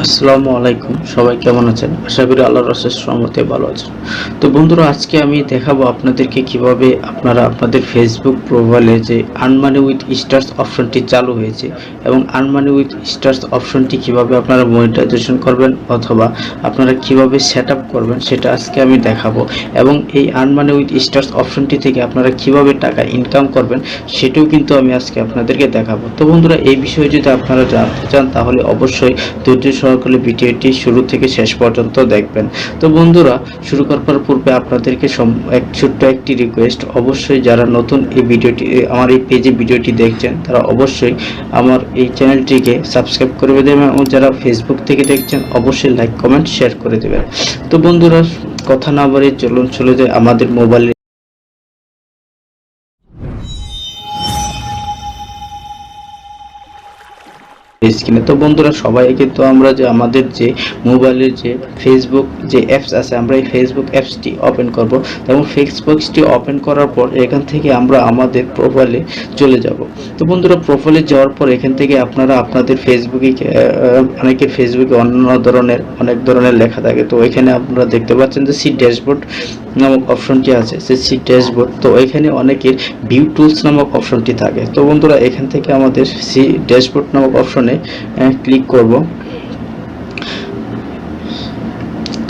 আসসালামু আলাইকুম, সবাই কেমন আছেন? আশা করি আল্লাহর অশেষ রহমতে ভালো আছেন। তো বন্ধুরা, আজকে আমি দেখাবো আপনাদেরকে কিভাবে আপনারা আপনাদের ফেসবুক প্রোফাইলে যে আর্ন মানি উইথ স্টার্স অপশনটি চালু হয়েছে এবং আর্ন মানি উইথ স্টার্স অপশনটি কিভাবে আপনারা মনিটাইজেশন করবেন অথবা আপনারা কিভাবে সেট আপ করবেন সেটা আজকে আমি দেখাবো। এবং এই আর্ন মানি উইথ স্টার্স অপশনটি থেকে আপনারা কিভাবে টাকা ইনকাম করবেন সেটাও কিন্তু আমি আজকে আপনাদেরকে দেখাবো। তো বন্ধুরা, এই বিষয়ে যদি আপনারা জানতে চান তাহলে অবশ্যই ধৈর্য সহকারে ভিডিওটি শুরু থেকে শেষ পর্যন্ত দেখবেন। তো বন্ধুরা, শুরু করার পূর্বে আপনাদেরকে এক ছোট্ট একটি রিকোয়েস্ট, অবশ্যই যারা নতুন এই ভিডিওটি আমার এই পেজে ভিডিওটি দেখছেন তারা অবশ্যই আমার এই চ্যানেলটিকে সাবস্ক্রাইব করে দেবেন এবং যারা ফেসবুক থেকে দেখছেন অবশ্যই লাইক কমেন্ট শেয়ার করে দেবেন। তো বন্ধুরা, কথা না বাড়িয়ে চলুন চলে যায় আমাদের মোবাইলে স্ক্রিনে। তো বন্ধুরা, সবাই কিন্তু আমরা যে আমাদের যে মোবাইলের যে ফেসবুক যে অ্যাপস আছে, আমরা এই ফেসবুক অ্যাপসটি ওপেন করব এবং ফেসবুকটি ওপেন করার পর এখান থেকে আমরা আমাদের প্রোফাইলে চলে যাব। তো বন্ধুরা, প্রোফাইলে যাওয়ার পর এখান থেকে আপনারা আপনাদের ফেসবুকে অনেকের ফেসবুকে অনেক ধরনের লেখা থাকে। তো এখানে আপনারা দেখতে পাচ্ছেন যে সি ড্যাশবোর্ড নামক অপশনটি আছে, সি ড্যাশবোর্ড। তো এখানে অনেকের ভিউ টুলস নামক অপশনটি থাকে। তো বন্ধুরা, এখান থেকে আমাদের সি ড্যাশবোর্ড নামক অপশনে ক্লিক করব।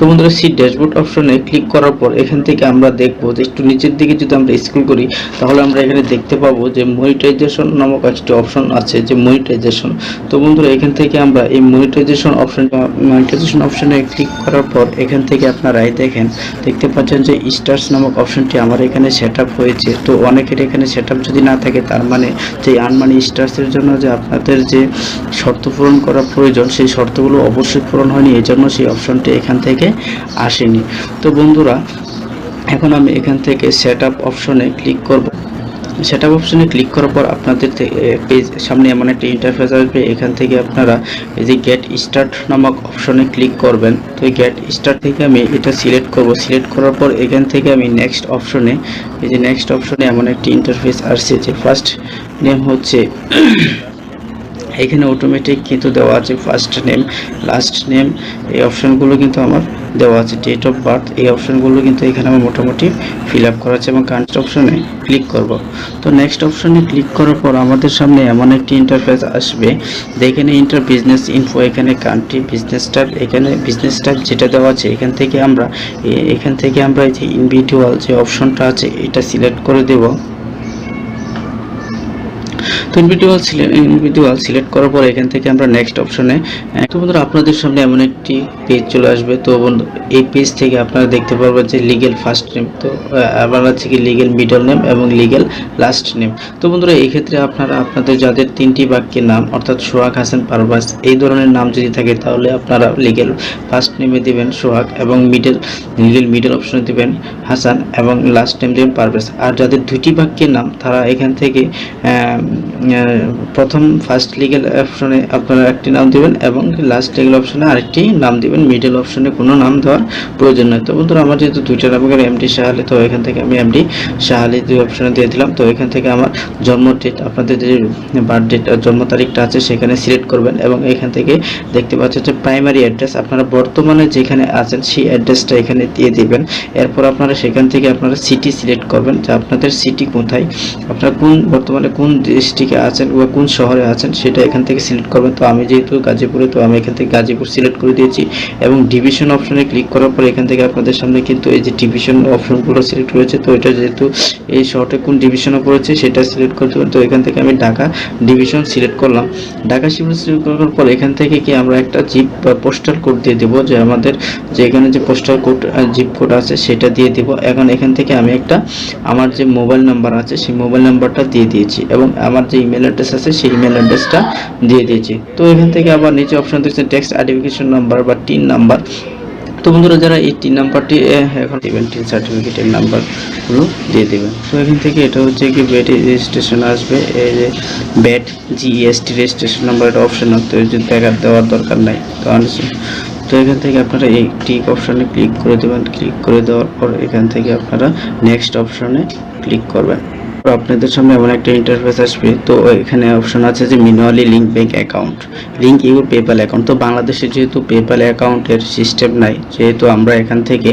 তো বন্ধুরা, সি ড্যাশবোর্ড অপশনে ক্লিক করার পর এখান থেকে আমরা দেখব যে একটু নিচের দিকে যদি আমরা স্ক্রল করি তাহলে আমরা এখানে দেখতে পাবো যে মনিটাইজেশন নামক একটি অপশন আছে, যে মনিটাইজেশন। তো বন্ধুরা, এখান থেকে আমরা এই মনিটাইজেশন অপশনে ক্লিক করার পর এখান থেকে আপনারা দেখতে পাচ্ছেন যে স্টার্স নামক অপশনটি আমার এখানে সেট আপ হয়েছে। তো অনেকের এখানে সেট আপ যদি না থাকে তার মানে যে আনমানি স্টার্সের জন্য যে আপনাদের যে শর্ত পূরণ করা প্রয়োজন সেই শর্তগুলো অবশ্যই পূরণ হয়নি, এই জন্য সেই অপশনটি এখান থেকে আসেনি। তো বন্ধুরা, এখন আমি এখান থেকে সেট আপ অপশনে ক্লিক করব। সেট আপ অপশনে ক্লিক করার পর আপনাদের পেজ সামনে এমন একটা ইন্টারফেস আসবে। এখান থেকে আপনারা এই যে গেট স্টার্ট নামক অপশনে ক্লিক করবেন। তো এই গেট স্টার্ট থেকে আমি এটা সিলেক্ট করব। সিলেক্ট করার পর এখান থেকে আমি নেক্সট অপশনে এমন একটি ইন্টারফেস আসছে যে ফার্স্ট নেম হচ্ছে এখানে অটোমেটিক কিন্তু দেওয়া আছে ফার্স্ট নেম, লাস্ট নেম, এই অপশনগুলো কিন্তু আমার দেওয়া আছে। ডেট অফ বার্থ, এই অপশনগুলো কিন্তু এখানে আমার মোটামুটি ফিল আপ করা আছে এবং কানেক্ট অপশনে ক্লিক করব। তো নেক্সট অপশনে ক্লিক করার পর আমাদের সামনে এমন একটি ইন্টারফেস আসবে। এখানে ইন্টার বিজনেস ইনফো, এখানে কান্ট্রি, বিজনেস টাইপ, এখানে বিজনেস টাইপ যেটা দেওয়া আছে এখান থেকে আমরা এই যে ইন্ডিভিজুয়াল যে অপশনটা আছে এটা সিলেক্ট করে দেব। তো ইন্ডিভিজুয়াল সিলেক্ট করার পর এখান থেকে আমরা নেক্সট অপশনে। তো বন্ধুরা, আপনাদের সামনে এমন একটি পেজ চলে আসবে। তো বন্ধু, এই পেজ থেকে আপনারা দেখতে পারবেন যে লিগ্যাল ফার্স্ট নেম, তো আবার আছে কি লিগ্যাল মিডল নেম এবং লিগ্যাল লাস্ট নেম। তো বন্ধুরা, এই ক্ষেত্রে আপনারা আপনাদের যাদের তিনটি বাক্যের নাম অর্থাৎ সোহাগ, হাসান, পারভাস এই ধরনের নাম যদি থাকে তাহলে আপনারা লিগ্যাল ফার্স্ট নেমে দিবেন সোহাগ এবং লিগ্যাল মিডল অপশনে দিবেন হাসান এবং লাস্ট নেম দিবেন পারভেজ। আর যাদের দুইটি বাক্যের নাম তারা এখান থেকে প্রথম ফার্স্ট লিগ্যাল অপশনে আপনারা একটি নাম দিবেন এবং লাস্ট লিগ্যাল অপশনে আরেকটি নাম দিবেন, মিডল অপশনে কোনো নাম দেওয়ার প্রয়োজন নয়। তো বন্ধুরা, আমার যেহেতু দুইটা নাম এখানে এমডি শাহ আলী, তো এখান থেকে আমি এমডি শাহ আলী দুই অপশনে দিয়ে দিলাম। তো এখান থেকে আমার জন্ম ডেট, আপনাদের যে বার্থ ডেট জন্ম তারিখটা আছে সেখানে সিলেক্ট করবেন এবং এখান থেকে দেখতে পাচ্ছেন যে প্রাইমারি অ্যাড্রেস, আপনারা বর্তমানে যেখানে আছেন সেই অ্যাড্রেসটা এখানে দিয়ে দিবেন। এরপর আপনারা সেখান থেকে আপনারা সিটি সিলেক্ট করবেন যে আপনাদের সিটি কোথায়, আপনারা বর্তমানে কোন ডিস্ট্রিক্টে আছেন বা কোন শহরে আছেন সেটা এখান থেকে সিলেক্ট করবেন। তো আমি যেহেতু গাজীপুরে, তো আমি এখান থেকে গাজীপুর সিলেক্ট করে দিয়েছি এবং ডিভিশন অপশনে ক্লিক করার পর এখান থেকে আপনাদের সামনে কিন্তু এই যে ডিভিশন অপশনগুলো সিলেক্ট হয়েছে। তো এটা যেহেতু এই শহরটা কোন ডিভিশনে পড়েছে সেটা সিলেক্ট করতে হবে। তো এখান থেকে আমি ঢাকা ডিভিশন সিলেক্ট করলাম। ঢাকা সিলেক্ট করার পর এখান থেকে কি আমরা একটা জিপ বা পোস্টাল কোড দিয়ে দেবো, যে আমাদের যে এখানে যে পোস্টাল কোড জিপ কোড আছে সেটা দিয়ে দেবো। এখন এখান থেকে আমি আমার যে মোবাইল নাম্বার আছে সেই মোবাইল নাম্বারটা দিয়ে দিয়েছি এবং আমার যে ইমেল অ্যাড্রেস আছে সেই ইমেল অ্যাড্রেসটা দিয়ে দিয়েছি। তো এখান থেকে আবার নিচে অপশন দেখছেন টেক্সট আইডেন্টিফিকেশন নাম্বার বা টিন নাম্বার। তো বন্ধুরা, যারা এই টিন নাম্বারটি এখন দিবেন, টিন সার্টিফিকেটের নাম্বারগুলো দিয়ে দেবেন। তো এখান থেকে এটা হচ্ছে কি ব্যাট রেজিস্ট্রেশন আসবে, এই যে ব্যাট জিএসটি রেজিস্ট্রেশন নাম্বার, এটা অপশনাল, তো দেওয়ার দরকার নাই। তো এখান থেকে আপনারা এই টিক অপশনে ক্লিক করে দেবেন। ক্লিক করে দেওয়ার পর এখান থেকে আপনারা নেক্সট অপশনে ক্লিক করবেন। আপনাদের সামনে এমন একটা ইন্টারফেস আসবে। তো এখানে অপশন আছে যে manually link bank account, link your PayPal account. তো বাংলাদেশে যেহেতু পেপ্যাল অ্যাকাউন্টের সিস্টেম নাই, যেহেতু আমরা এখান থেকে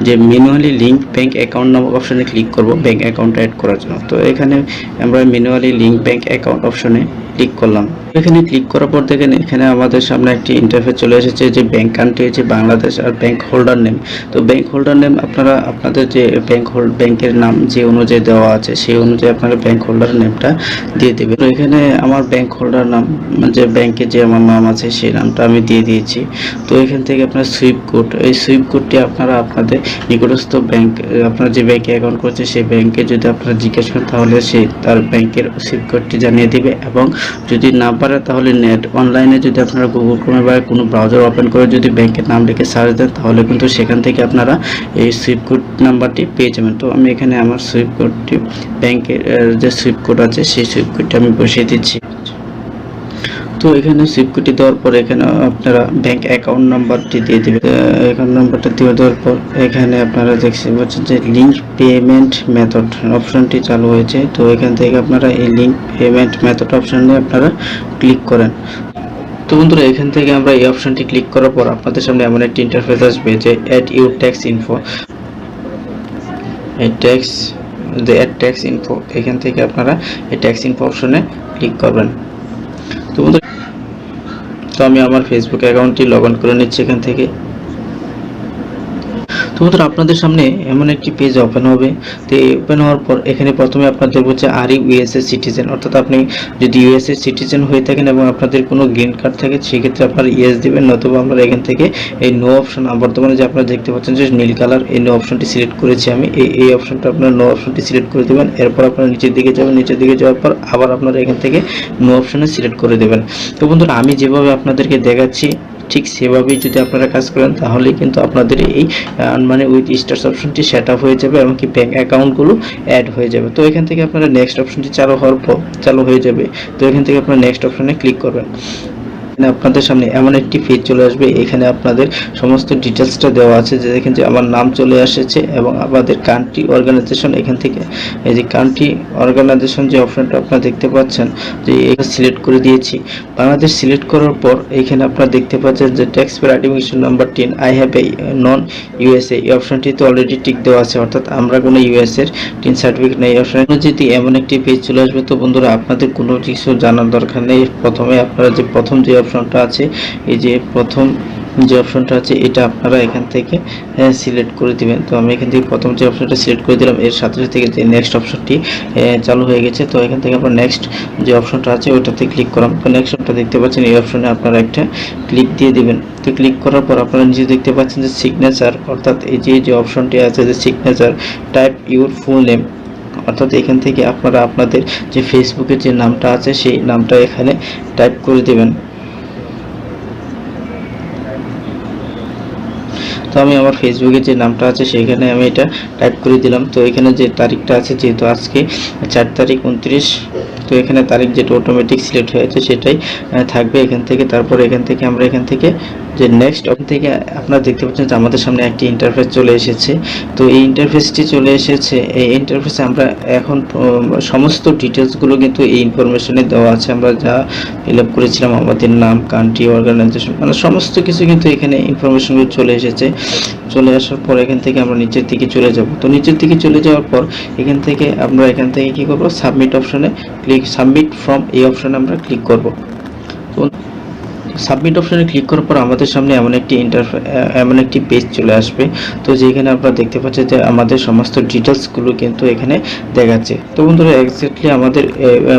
যে ম্যানুয়ালি লিঙ্ক ব্যাংক অ্যাকাউন্ট নামক অপশনে ক্লিক করব ব্যাংক অ্যাকাউন্ট অ্যাড করার জন্য। তো এখানে আমরা ম্যানুয়ালি লিঙ্ক ব্যাংক অ্যাকাউন্ট অপশনে ক্লিক করলাম। এখানে ক্লিক করার পর দেখেন এখানে আমাদের সামনে একটি ইন্টারফেস চলে এসেছে যে ব্যাংক কান্ট্রি হচ্ছে বাংলাদেশ আর ব্যাংক হোল্ডার নেম। তো ব্যাংক হোল্ডার নেম আপনারা আপনাদের যে ব্যাংকের নাম যে অনুযায়ী দেওয়া আছে সেই অনুযায়ী আপনারা ব্যাংক হোল্ডার নেমটা দিয়ে দেবেন। তো এখানে আমার ব্যাংক হোল্ডার নাম যে ব্যাংকে যে আমার নাম আছে সেই নামটা আমি দিয়ে দিয়েছি। তো এখান থেকে আপনার সুইফট কোড, এই সুইফট কোডটি আপনারা আপনাদের নিকটস্থ ব্যাংক, আপনারা যে ব্যাংকে অ্যাকাউন্ট করছে সেই ব্যাংকে যদি আপনারা জিজ্ঞেস করেন তাহলে সে তার ব্যাংকের সুইফট কোডটি জানিয়ে দিবে। এবং যদি না পারে তাহলে নেট অনলাইনে যদি আপনারা গুগল ক্রোমে বা কোনো ব্রাউজার ওপেন করে যদি ব্যাংকের নাম লিখে সার্চ দেন তাহলে কিন্তু সেখান থেকে আপনারা এই সুইফট কোড নাম্বারটি পেয়ে যাবেন। তো আমি এখানে আমার সুইফট কোডটি ব্যাংকের যে সুইফট কোড আছে সেই সুইফট কোডটি আমি বসিয়ে দিচ্ছি। তো এখানে সুইফট কোডটি দেওয়ার পর এখানে আপনারা ব্যাংক অ্যাকাউন্ট নাম্বারটি দিয়ে দেবেন। অ্যাকাউন্ট নাম্বারটা দিয়ে দেওয়ার পর এখানে আপনারা দেখতে পাচ্ছেন যে লিঙ্ক পেমেন্ট মেথড অপশনটি চালু হয়েছে। তো এখান থেকে আপনারা এই লিঙ্ক পেমেন্ট মেথড অপশনে আপনারা ক্লিক করেন। তো বন্ধুরা এখান থেকে আমরা এই অপশনটি ক্লিক করার পর আপনাদের সামনে এমন একটি ইন্টারফেস আসবে যে অ্যাড ইউর ট্যাক্স ইনফো, এই ট্যাক্স ইনফো, এখান থেকে আপনারা এই ট্যাক্স ইনফো অপশনে ক্লিক করবেন। তো বন্ধুরা আমি আমার ফেসবুক অ্যাকাউন্টটি লগ ইন করে নিচ্ছি এখান থেকে। তো বন্ধুরা আপনাদের সামনে এমন একটি পেজ ওপেন হবে। তো ওপেন হওয়ার পর এখানে প্রথমে আপনাদের বলছে আর ইউ ইউএসএ সিটিজেন, অর্থাৎ আপনি যদি ইউএসএ সিটিজেন হয়ে থাকেন এবং আপনাদের কোনো গ্রিন কার্ড থাকে সেক্ষেত্রে আপনারা ইয়েস দেবেন, নতুবা আমরা এখান থেকে এই নো অপশন, বর্তমানে যে আপনারা দেখতে পাচ্ছেন যে নীল কালার, এই নো অপশনটি সিলেক্ট করেছি আমি, এই অপশনটা আপনারা নো অপশনটি সিলেক্ট করে দেবেন। এরপর আপনারা নিচের দিকে যাবেন, নিচের দিকে যাওয়ার পর আবার আপনারা এখান থেকে নো অপশনে সিলেক্ট করে দেবেন। তো বন্ধুরা আমি যেভাবে আপনাদেরকে দেখাচ্ছি ঠিক সেভাবেই যদি আপনারা কাজ করেন তাহলেই কিন্তু আপনাদের এই মানে উইথ স্টার্স অপশনটি সেট আপ হয়ে যাবে এবং কি ব্যাংক অ্যাকাউন্টগুলো অ্যাড হয়ে যাবে। তো এখান থেকে আপনারা নেক্সট অপশনটি চালু হয়ে যাবে। তো এখান থেকে আপনারা নেক্সট অপশনে ক্লিক করবেন। আপনাদের সামনে এমন একটি পেজ চলে আসবে, এখানে আপনাদের সমস্ত ডিটেলসটা দেওয়া আছে, যে দেখেন যে আমার নাম চলে এসেছে এবং আমাদের কান্ট্রি অর্গানাইজেশন, এখান থেকে এই যে কান্ট্রি অর্গানাইজেশন যে অপশনটা আপনারা দেখতে পাচ্ছেন যে এটা সিলেক্ট করে দিয়েছি। বাংলাদেশ সিলেক্ট করার পর এখানে আপনারা দেখতে পাচ্ছেন যে tax payer identification number 10 I have a non USA, এই অপশনটি তো অলরেডি টিক দেওয়া আছে, অর্থাৎ আমরা কোনো ইউএস এর টিন সার্টিফিকেট নেই। অপশন যদি এমন একটি পেজ চলে আসবে তো বন্ধুরা আপনাদের কোনো কিছু জানার দরকার নেই। প্রথমে আপনারা যে প্রথম যে অপশনটা আছে, এই যে প্রথম যে অপশনটা আছে এটা আপনারা এখান থেকে সিলেক্ট করে দিবেন। তো আমি এখান থেকে প্রথম যে অপশনটা সিলেক্ট করে দিলাম, এর সাথে সাথে যে নেক্সট অপশনটি চালু হয়ে গেছে। তো এখান থেকে আমরা নেক্সট যে অপশনটা আছে ওটাতে ক্লিক করলাম। তো নেক্সট অপশনটা দেখতে পাচ্ছেন, এই অপশনে আপনারা একটা ক্লিক দিয়ে দিবেন। তো ক্লিক করার পর আপনারা নিচে দেখতে পাচ্ছেন যে সিগনেচার, অর্থাৎ এই যে অপশনটি আছে যে signature, type your full name, অর্থাৎ এখান থেকে আপনারা আপনাদের যে ফেসবুকের যে নামটা আছে সেই নামটা এখানে টাইপ করে দেবেন। তো আমি আমার ফেসবুকে যে নামটা আছে সেখানে আমি এটা টাইপ করে দিলাম। তো এখানে যে তারিখটা আছে, যেহেতু আজকে 4 তারিখ 29, তো এখানে তারিখ যেটা অটোমেটিক সিলেক্ট হয়েছে সেটাই থাকবে এখান থেকে। তারপর এখান থেকে আমরা এখান থেকে যে নেক্সট অপশন থেকে আপনারা দেখতে পাচ্ছেন যে আমাদের সামনে একটি ইন্টারফেস চলে এসেছে। তো এই ইন্টারফেসটি চলে এসেছে, এই ইন্টারফেসে আমরা এখন সমস্ত ডিটেলসগুলো কিন্তু এই ইনফরমেশনে দেওয়া আছে, আমরা যা ফিল আপ করেছিলাম, আমাদের নাম, কান্ট্রি, অর্গানাইজেশন, মানে সমস্ত কিছু কিন্তু এখানে ইনফরমেশনগুলো চলে এসেছে। চলে আসার পর এখান থেকে আমরা নিচের দিকে চলে যাব। তো নিচের দিকে চলে যাওয়ার পর এখান থেকে আমরা এখান থেকে কি করব, সাবমিট অপশনে সাবমিট ফ্রম, এই অপশনে আমরা ক্লিক করব। তো সাবমিট অপশনে ক্লিক করার পর আমাদের সামনে এমন একটি পেজ চলে আসবে। তো যেখানে আপনারা দেখতে পাচ্ছেন যে আমাদের সমস্ত ডিটেলসগুলো কিন্তু এখানে দেখাচ্ছে। তো বন্ধুরা এক্স্যাক্টলি আমাদের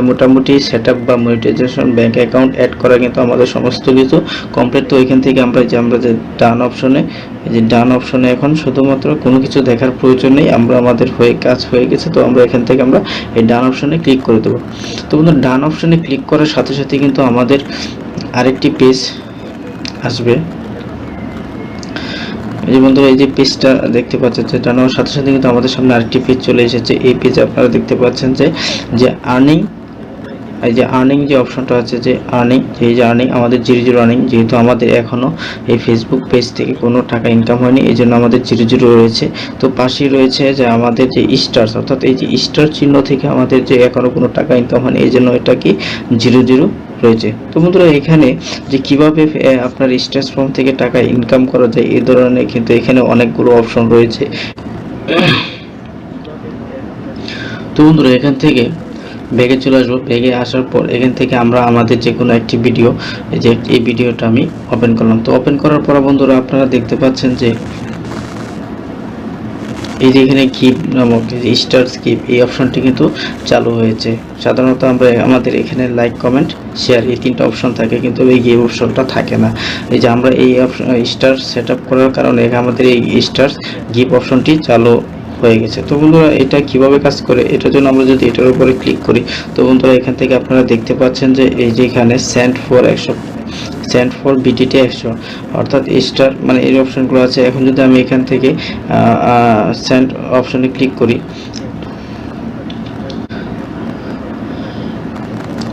মোটামুটি সেটআপ বা মনিটাইজেশন ব্যাংক অ্যাকাউন্ট অ্যাড করা কিন্তু আমাদের সমস্ত কিছু কমপ্লিট। তো এখান থেকে আমরা যে ডান অপশনে, এই যে ডান অপশনে এখন শুধুমাত্র কোনো কিছু দেখার প্রয়োজন নেই, আমাদের কাজ হয়ে গেছে। তো আমরা এখান থেকে আমরা এই ডান অপশনে ক্লিক করে দেবো। তো বন্ধুরা ডান অপশনে ক্লিক করার সাথে সাথে কিন্তু আমাদের আরেকটি পেজ আসবে। এই যে বন্ধুরা এই যে পেজটা দেখতে পাচ্ছেন, যেটা নেওয়ার সাথে সাথে কিন্তু আমাদের সামনে আরেকটি পেজ চলে এসেছে। এই পেজে আপনারা দেখতে পাচ্ছেন যে আর্নিং এই যে আর্নিং যে অপশনটা আছে, যে আর্নিং, এই যে আর্নিং আমাদের 00 আর্নিং, যেহেতু আমাদের এখনো এই ফেসবুক পেজ থেকে কোনো টাকা ইনকাম হয়নি, এই জন্য আমাদের 00 রয়েছে। তো পাশেই রয়েছে যে আমাদের যে স্টার্স, অর্থাৎ এই যে স্টার চিহ্ন থেকে আমাদের যে এখনো কোনো টাকা ইনকাম হয়নি, এই জন্য এটা কি 00 রয়েছে। তো বন্ধুরা এখানে যে কিভাবে আপনার স্টার্স ফর্ম থেকে টাকা ইনকাম করা যায়, এই ধরনের কিন্তু এখানে অনেকগুলো অপশন রয়েছে। তো বন্ধুরা এখান থেকে ব্যাগে চলে আসবো। ব্যাগে আসার পর এখান থেকে আমরা আমাদের যে কোনো একটি ভিডিও, যে এই ভিডিওটা আমি ওপেন করলাম। তো ওপেন করার পর বন্ধুরা আপনারা দেখতে পাচ্ছেন যে এই যে এখানে গিভ নামক স্টার গিভ, এই অপশনটি কিন্তু চালু হয়েছে। সাধারণত আমরা আমাদের এখানে লাইক, কমেন্ট, শেয়ার এই তিনটা অপশন থাকে, কিন্তু এই গিভ অপশনটা থাকে না। এই যে আমরা এই স্টার সেট আপ করার কারণে আমাদের এই স্টার গিভ অপশনটি চালু হয়ে গেছে। তো বন্ধুরা এটা কিভাবে কাজ করে, এটার জন্য আমরা যদি এটার উপরে ক্লিক করি, তো বন্ধুরা এখান থেকে আপনারা দেখতে পাচ্ছেন যে এই যে এখানে send for 100, send for BTT 100, অর্থাৎ স্টার মানে এই অপশনগুলো আছে। এখন যদি আমি এখান থেকে সেন্ড অপশনে ক্লিক করি,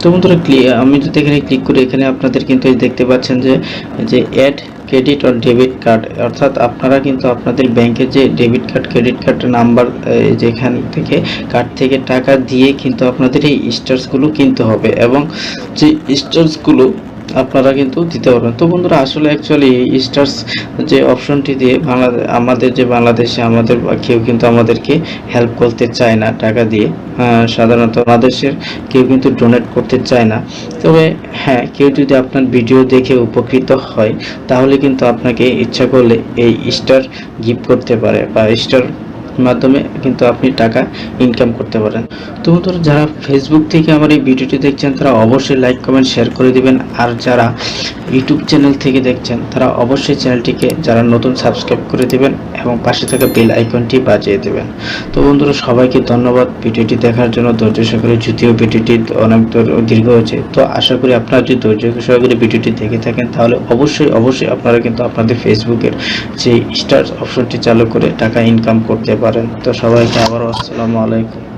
তো বন্ধুরা আমি যদি এখানে ক্লিক করি, এখানে আপনাদের কিন্তু দেখতে পাচ্ছেন যে যে অ্যাড ক্রেডিট আর ডেবিট কার্ড, অর্থাৎ আপনারা কিন্তু আপনাদের ব্যাংকের যে ডেবিট কার্ড, ক্রেডিট কার্ডের নাম্বার, যেখান থেকে কার্ড থেকে টাকা দিয়ে কিন্তু আপনাদের এই স্টার্সগুলো কিনতে হবে, এবং যে স্টার্সগুলো আপনারা কিন্তু দিতে পারবেন। তো বন্ধুরা আসলে অ্যাকচুয়ালি স্টার্স যে অপশনটি দিয়ে আমাদের যে বাংলাদেশে আমাদের কেউ কিন্তু আমাদেরকে হেল্প করতে চায় না টাকা দিয়ে। সাধারণত বাংলাদেশের কেউ কিন্তু ডোনেট করতে চায় না। তবে হ্যাঁ, কেউ যদি আপনার ভিডিও দেখে উপকৃত হয়, তাহলে কিন্তু আপনাকে ইচ্ছা করলে এই স্টার গিফট করতে পারে, বা স্টার মাধ্যমে কিন্তু আপনি টাকা ইনকাম করতে পারেন। তো বন্ধুরা যারা ফেসবুক থেকে আমার এই ভিডিওটি দেখছেন, তারা অবশ্যই লাইক, কমেন্ট, শেয়ার করে দিবেন। আর যারা ইউটিউব চ্যানেল থেকে দেখছেন, তারা অবশ্যই চ্যানেলটিকে যারা নতুন সাবস্ক্রাইব করে দিবেন এবং পাশে থাকা বেল আইকনটি বাজিয়ে দেবেন। তো বন্ধুরা সবাইকে ধন্যবাদ ভিডিওটি দেখার জন্য, ধৈর্য সহকারে। যদিও ভিডিওটি অনেক দীর্ঘ হয়েছে, তো আশা করি আপনারা যদি ধৈর্য সহকারে ভিডিওটি দেখে থাকেন, তাহলে অবশ্যই আপনারা কিন্তু আপনাদের ফেসবুকের যে স্টার অপশনটি চালু করে টাকা ইনকাম করতে পারেন। তো সবাইকে আবারও আসসালামু আলাইকুম।